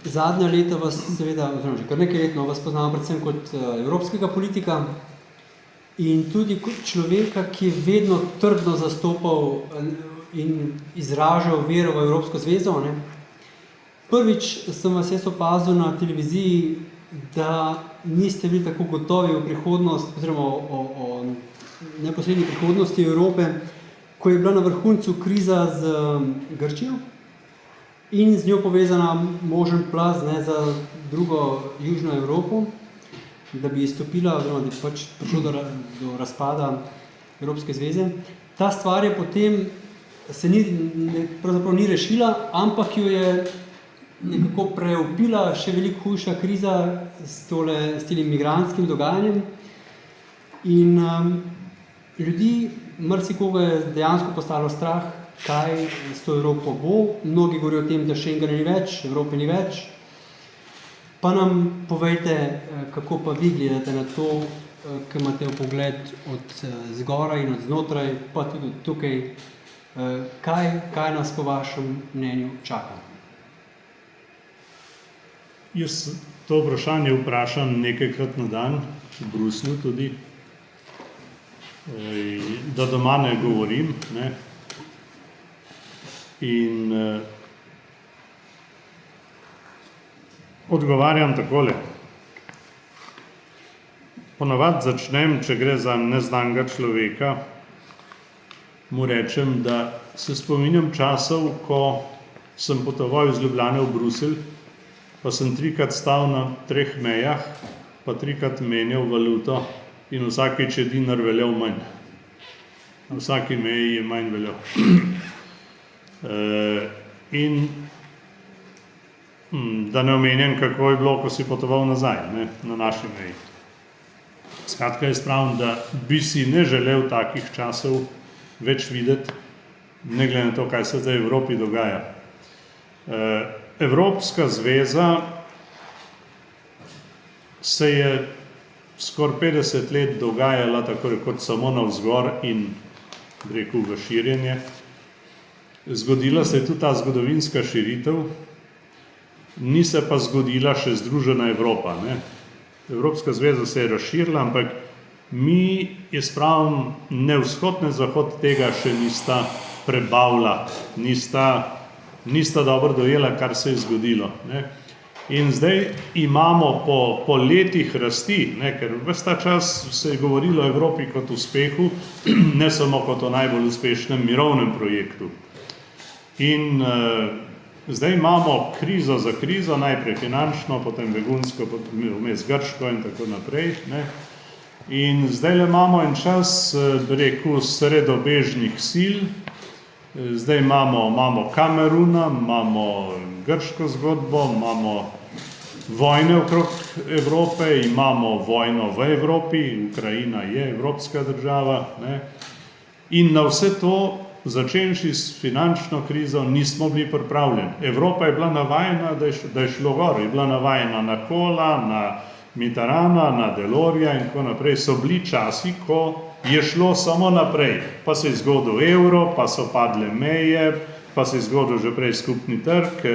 zadnja leta vas seveda, že kar nekaj letno vas poznamo predvsem kot evropskega politika in tudi kot človeka, ki je vedno trdno zastopal in izražal vero v Evropsko zvezo. Ne. Prvič sem vas jaz opazil na televiziji, da niste bili tako gotovi v prihodnost, oziroma o neposrednji prihodnosti Evrope, ko je bila na vrhuncu kriza z Grčijo in z njo povezana možen plaz za drugo južno Evropo, da bi izstopila, oziroma da bi pač prišlo do razpada Evropske zveze. Ta stvar je potem se pravzaprav ni rešila, ampak jo je nekako preupila še veliko hujša kriza s tem migrantskim dogajanjem. In ljudi, marsikoga je dejansko postalo strah, kaj s to Evropo bo. Mnogi govorijo o tem, da Schengena ni več, Evrope ni več. Pa nam povejte, kako pa vi gledate na to, ki imate v pogled od zgoraj in od znotraj, pa tudi tukaj, kaj nas po vašem mnenju čaka? Jaz to vprašanje vprašam nekajkrat na dan, v Bruslju tudi, da doma ne govorim. Ne? In odgovarjam takole. Ponavadi začnem, če gre za neznanega človeka, mu rečem, da se spominjam časov, ko sem potoval iz Ljubljane v Bruselj, pa sem 3-krat stal na 3 mejah, pa 3-krat menjal valuto in vsakič je dinar veljal manj. Na vsaki meji je manj veljal. In da ne omenjam, kako je bilo, ko si potoval nazaj, ne, na naši meji. Skratka, jaz pravim, da bi si ne želel takih časov več videti, ne glede na to, kaj se zdaj v Evropi dogaja. Evropska zveza se je skoraj 50 let dogajala tako kot samo navzgor in rekel v širjenje. Zgodila se je tudi ta zgodovinska širitev, ni se pa zgodila še Združena Evropa. Ne? Evropska zveza se je razširila, ampak mi, jaz pravim, ne vzhod, ne zahod tega še nista prebavila, nista dobro dojela, kar se je zgodilo. Ne? In zdaj imamo po letih rasti, ne, ker ves ta čas se je govorilo o Evropi kot uspehu, ne samo kot o najbolj uspešnem mirovnem projektu. In zdaj imamo krizo za krizo, najprej finančno, potem begunsko, potem vmes grško in tako naprej. Ne. In zdaj imamo en čas, bi rekel, sredobežnih sil. Zdaj imamo Kameruna, imamo grško zgodbo, imamo vojne okrog Evrope, imamo vojno v Evropi, Ukrajina je evropska država. Ne. In na vse to, začenši s finančno krizo, nismo bili pripravljeni. Evropa je bila navajena, da je šlo gor, je bila navajena na Kohla, na Mitterranda, na Delorja in tako naprej. So bili časi, ko je šlo samo naprej. Pa se je zgodil evro, pa so padle meje, pa se je zgodil že prej skupni trg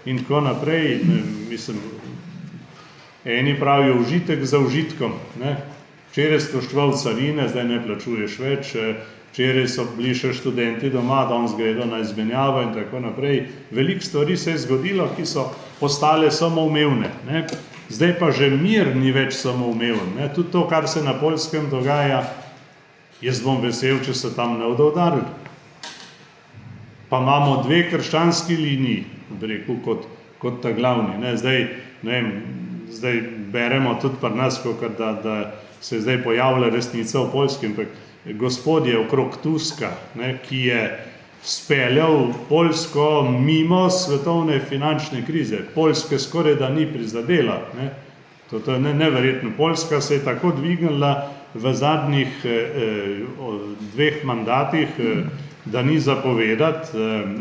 in tako naprej. Mislim, eni pravijo užitek za užitkom. Ne? Včeraj stroščeval carine, zdaj ne plačuješ več. Včeraj so bili še študenti doma, danes gredo na izmenjavo in tako naprej. Veliko stvari se je zgodilo, ki so postale samoumevne. Ne? Zdaj pa že mir ni več samoumeven. Ne? Tudi to, kar se na Poljskem dogaja, jaz bom vesel, če se tam ne bodo udarili. Pa imamo 2 krščanski liniji, bi rekel, kot ta glavni. Ne? Zdaj beremo tudi pri nas, da se zdaj pojavlja resnica o Poljskem. Gospod je okrog Tuska, ne, ki je speljal Poljsko mimo svetovne finančne krize. Poljske skoraj da ni prizadela. Ne. To je neverjetno. Poljska se je tako dvignila v zadnjih 2 mandatih, da ni zapovedati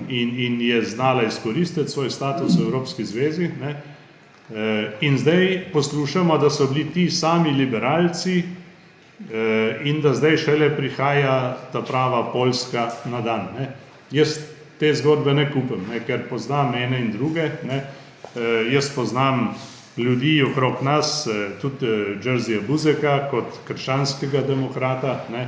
in je znala izkoristiti svoj status v Evropski zvezi. Ne. In zdaj poslušamo, da so bili ti sami liberalci in da zdaj šele prihaja ta prava Poljska na dan. Ne. Jaz te zgodbe ne kupim, ne, ker poznam ene in druge. Ne. Jaz poznam ljudi okrog nas, tudi Jerzija Buzeka kot krščanskega demokrata, ne,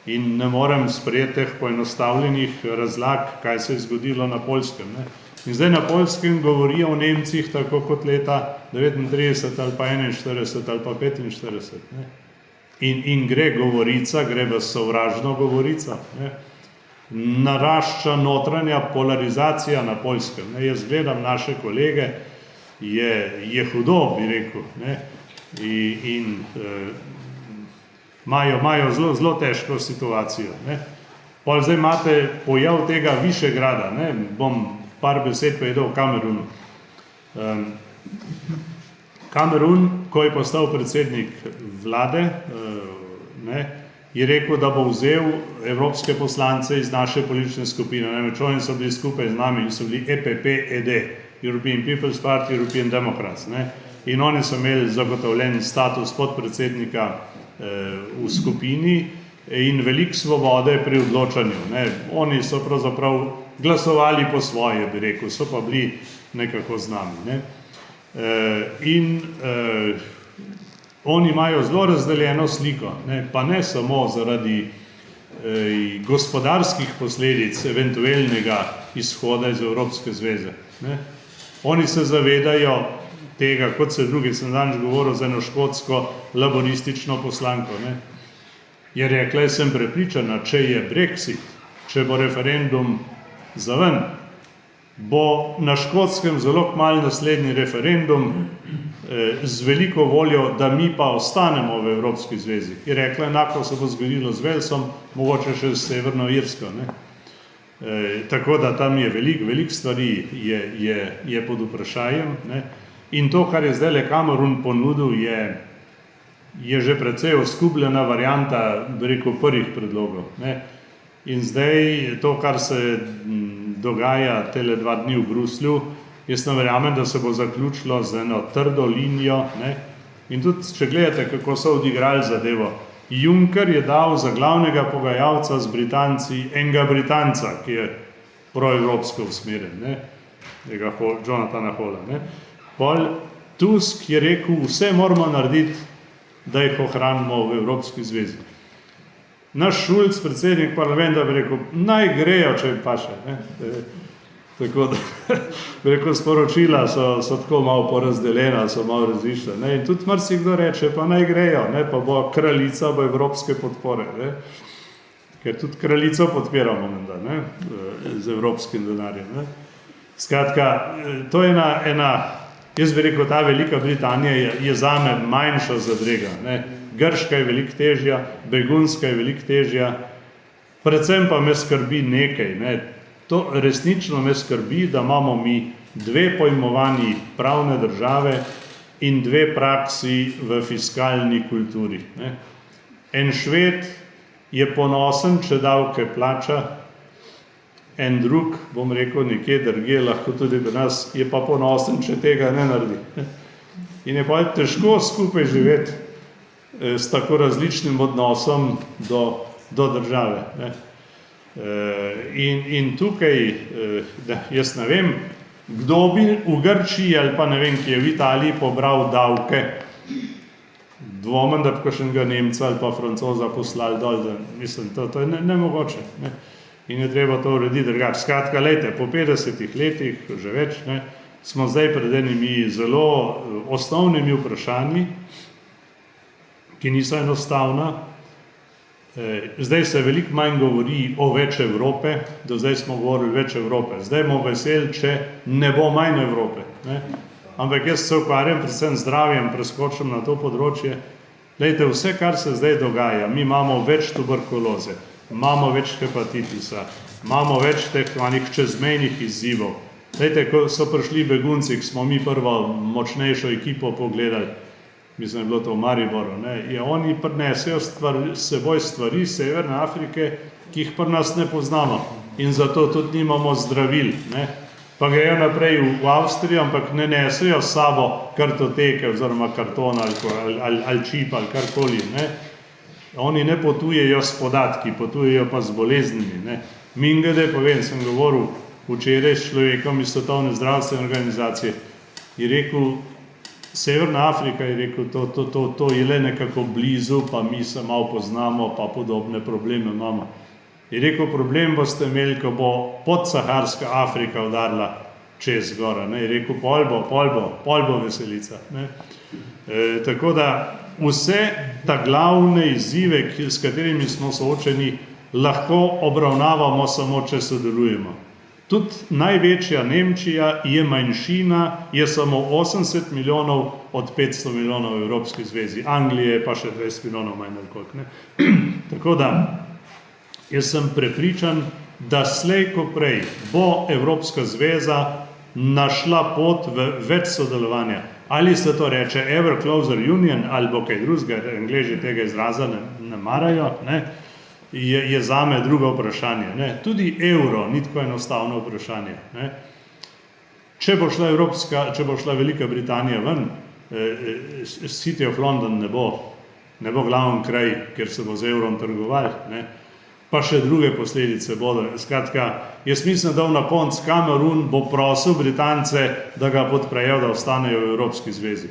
in ne morem sprejeti teh poenostavljenih razlag, kaj se je zgodilo na Poljskem. Ne. In zdaj na Poljskem govorijo o Nemcih tako kot leta 39 ali pa 41 ali pa 45. Ne. In gre govorica, gre v sovražno govorico. Ne. Narašča notranja polarizacija na Poljskem. Ne. Jaz gledam naše kolege, je hudo, bi rekel, ne. In imajo zelo težko situacijo. Ne. Pol zdaj imate pojav tega Višegrada, ne. Bom par besed povedal o Kamerunu. Kamerun, ko je postal predsednik vlade, ne, je rekel, da bo vzel evropske poslance iz naše politične skupine. Namreč oni so bili skupaj z nami in so bili EPP-ED, European People's Party, European Democrats. Ne. In oni so imeli zagotovljen status podpredsednika v skupini in veliko svobode pri odločanju. Ne. Oni so pravzaprav glasovali po svoje, bi rekel, so pa bili nekako z nami. Ne. Oni imajo zelo razdeljeno sliko, ne, pa ne samo zaradi gospodarskih posledic eventualnega izhoda iz Evropske zveze. Ne. Oni se zavedajo tega, kot se drugi, sem danes govoril za eno škotsko laboristično poslanko. Ne. Je rekla, jaz sem prepričana, če je Brexit, če bo referendum zaven, bo na Škotskem zelo kmalu naslednji referendum z veliko voljo, da mi pa ostanemo v Evropski zvezi. Je rekla, enako se bo zgodilo z Walesom, mogoče še s Severno Irsko. Ne. Tako da tam je veliko stvari je pod vprašajem. Ne. In to, kar je zdaj Kamerun ponudil, je že precej oskubljena varianta, bi rekel, prvih predlogov. Ne. In zdaj to, kar se dogaja tele 2 dni v Bruslju, jaz ne verjamem, da se bo zaključilo z eno trdo linijo. Ne. In tudi, če gledate, kako so odigrali zadevo, Juncker je dal za glavnega pogajalca z Britanci enega Britanca, ki je proevropsko usmerjen, ne, tega Jonathana Halla. Ne. Pol Tusk je rekel, vse moramo narediti, da jih ohranimo v Evropski zvezi. Naš Šulc, predsednik parlamenta, bi rekel, naj grejo, če jim paše. Ne. Tako da, bi rekel, sporočila so tako malo porazdeljena, so malo različna. Ne. In tudi marsikdo reče, pa naj grejo, ne, pa bo kraljica bo evropske podpore. Ne. Ker tudi kraljico podpiramo, menda, ne, z evropskim denarjem. Ne. Skratka, to je ena, jaz bi rekel, ta Velika Britanija je zame manjša zadrega. Ne. Grška je veliko težja, begunska je veliko težja, predvsem pa me skrbi nekaj. Ne. To resnično me skrbi, da imamo mi 2 pojmovanji pravne države in 2 praksi v fiskalni kulturi. Ne. En Šved je ponosen, če davke plača, en drug, bom rekel, nekje drugje, lahko tudi pri nas, je pa ponosen, če tega ne naredi. In je pa težko skupaj živeti s tako različnim odnosom do države. Ne. In tukaj, jaz ne vem, kdo bi v Grčiji ali pa ne vem, ki je v Italiji pobral davke, dvomim, da bi kakšnega Nemca ali pa Francoza poslali dol, da, mislim, to je nemogoče. Ne. In je treba to urediti drugače. Skratka, lejte, po 50 letih, že več, ne, smo zdaj pred enimi zelo osnovnimi vprašanji, ki niso enostavna. Zdaj se veliko manj govori o več Evrope, do zdaj smo govorili več Evrope. Zdaj bomo veseli, če ne bo manj Evrope. Ne. Ampak jaz se ukvarjam predvsem zdravjem, preskočim na to področje. Lejte, vse, kar se zdaj dogaja, mi imamo več tuberkuloze, imamo več hepatitisa, imamo več teh čezmejnih izzivov. Lejte, ko so prišli begunci, ko smo mi prvo močnejšo ekipo pogledali, mislim, je bilo to v Mariboru, ne, oni prinesejo seboj stvari iz Severne Afrike, ki jih pri nas ne poznamo. In zato tudi nimamo zdravil. Ne. Pa grejo naprej v Avstrijo, ampak ne nesejo s sabo kartoteke oziroma kartona ali čip ali karkoli. Ne. Oni ne potujejo s podatki, potujejo pa z boleznimi. Ne. Mingede, povem, sem govoril včeraj s človekom iz Svetovne zdravstvene organizacije, je rekel, Severna Afrika je rekel, to je le nekako blizu, pa mi se malo poznamo, pa podobne probleme imamo. Je rekel, problem boste imeli, ko bo podsaharska Afrika udarila čez gora. Je rekel, pol bo veselica. Tako da vse ta glavne izzive, s katerimi smo soočeni, lahko obravnavamo samo, če sodelujemo. Tudi največja Nemčija je manjšina, je samo 80 milijonov od 500 milijonov v Evropski zvezi. Anglije pa še 20 milijonov manj ali koliko. Tako da, jaz sem prepričan, da slej ko prej bo Evropska zveza našla pot v več sodelovanja. Ali se to reče Ever Closer Union, ali bo kaj drugega, Angleži tega izraza ne marajo, je zame drugo vprašanje. Tudi evro ni tako enostavno vprašanje. Če bo šla Velika Britanija ven, City of London ne bo glavni kraj, kjer se bo z evrom trgovali, pa še druge posledice bodo. Skratka, jaz mislim, da na koncu Kamerun bo prosil Britance, da ga podprejo, da ostanejo v Evropski zvezi.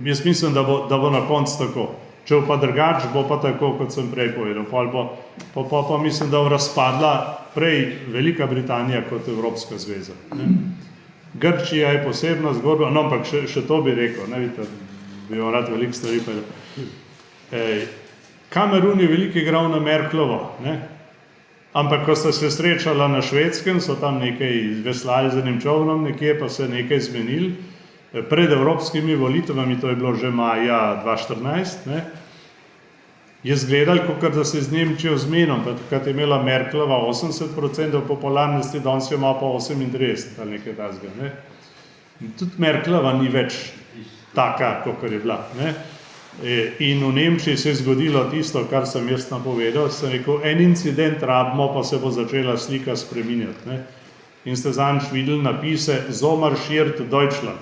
Jaz mislim, da bo na koncu tako. Če pa drugač, bo pa tako, kot sem prej povedal. Pa mislim, da bo razpadla prej Velika Britanija kot Evropska zveza. Grčija je posebna zgodba, no, ampak še to bi rekel, vidite, bi vam rad veliko stvari povedal. Kamerun je veliko igral na Merklovo, ampak ko sta se srečala na Švedskem, so tam nekaj veslali z enim čovnom, nekje pa se nekaj zmenili. Pred evropskimi volitvami, to je bilo že maja 2014, je zgledal, kot da se z Nemčijo zmenom, takrat je imela Merklova 80% popularnosti, danes jo ima pa 38% ali nekaj takega. Tudi Merklova ni več taka, kot je bila. In v Nemčiji se je zgodilo tisto, kar sem jaz napovedal, sem rekel, en incident rabimo, pa se bo začela slika spreminjati. In ste zadnjič videli napise "So marschiert Deutschland",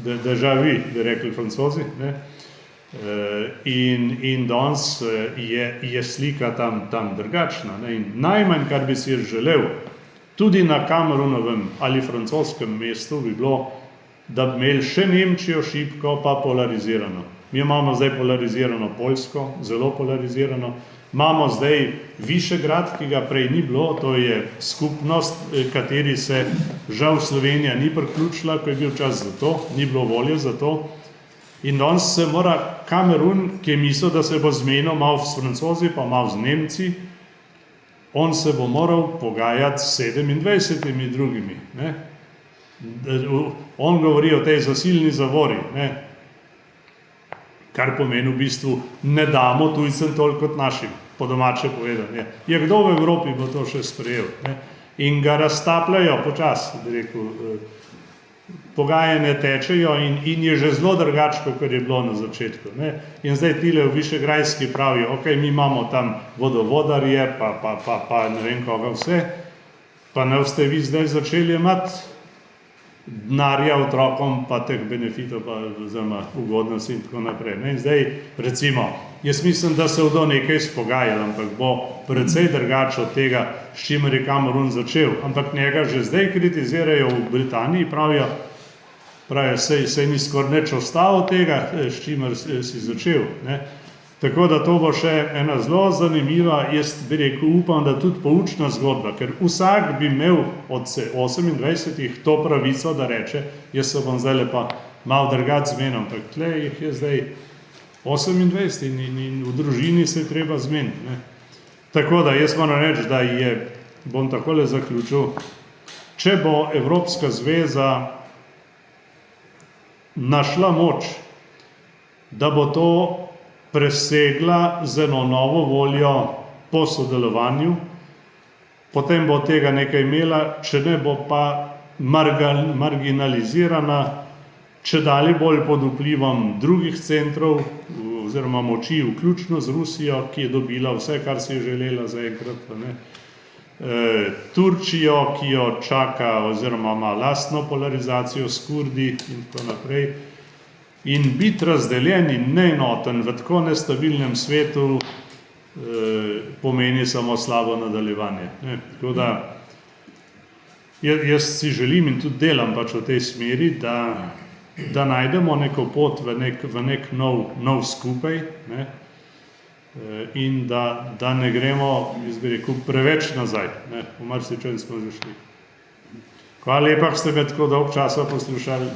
déjà vu, bi rekli Francozi. In danes je slika tam drugačna. In najmanj, kar bi si želel, tudi na Kamerunovem ali francoskem mestu, bi bilo, da bi imeli še Nemčijo šibko, pa polarizirano. Mi imamo zdaj polarizirano Poljsko, zelo polarizirano. Imamo zdaj Višegrad, ki ga prej ni bilo, to je skupnost, kateri se žal Slovenija ni priključila, ko je bil čas za to, ni bilo volje za to. In danes se mora Kamerun, ki je mislil, da se bo zmenil malo s Francozi, pa malo z Nemci, on se bo moral pogajati s 27 drugimi. On govori o tej zasilni zavori, kar pomeni v bistvu, ne damo tujcem toliko kot našim, po domače povedano. Je kdo v Evropi bo to še sprejel? In ga raztapljajo počasi, bi rekel, pogajanja tečejo in je že zelo drugače, kot je bilo na začetku. In zdaj tile v Višegrajski pravijo, ok, mi imamo tam vodovodarje, pa ne vem koga vse, pa ne boste vi zdaj začeli imati denarja otrokom, pa teh benefitov, pa oziroma ugodnosti in tako naprej. In zdaj, recimo, jaz mislim, da se bodo nekaj spogajali, ampak bo precej drugače od tega, s čimer je Kamerun začel. Ampak njega že zdaj kritizirajo v Britaniji, pravijo, sej ni skoraj nič ostalo tega, s čimer si začel. Tako da to bo še ena zelo zanimiva, jaz bi rekel, upam, da tudi poučna zgodba, ker vsak bi imel od 28 to pravico, da reče, jaz se bom zdaj pa malo drugače zmenil, ampak tle jih je zdaj 28 in v družini se je treba zmeniti. Tako da jaz moram reči, da bom takole zaključil, če bo Evropska zveza našla moč, da bo to presegla z eno novo voljo po sodelovanju, potem bo tega nekaj imela, če ne bo pa marginalizirana, če dalje bolj pod vplivom drugih centrov oziroma moči, vključno z Rusijo, ki je dobila vse, kar si je želela zaenkrat, Turčijo, ki jo čaka oziroma ima lastno polarizacijo s Kurdi in tako naprej. In biti razdeljen in neenoten v tako nestabilnem svetu pomeni samo slabo nadaljevanje. Tako da Jaz si želim in tudi delam pač v tej smeri, da najdemo neko pot v nek nov skupaj, ne? In da ne gremo, jaz bi rekel, preveč nazaj. Ne? V marsičem smo že šli. Hvala lepa, ste me tako dolgo časa poslušali.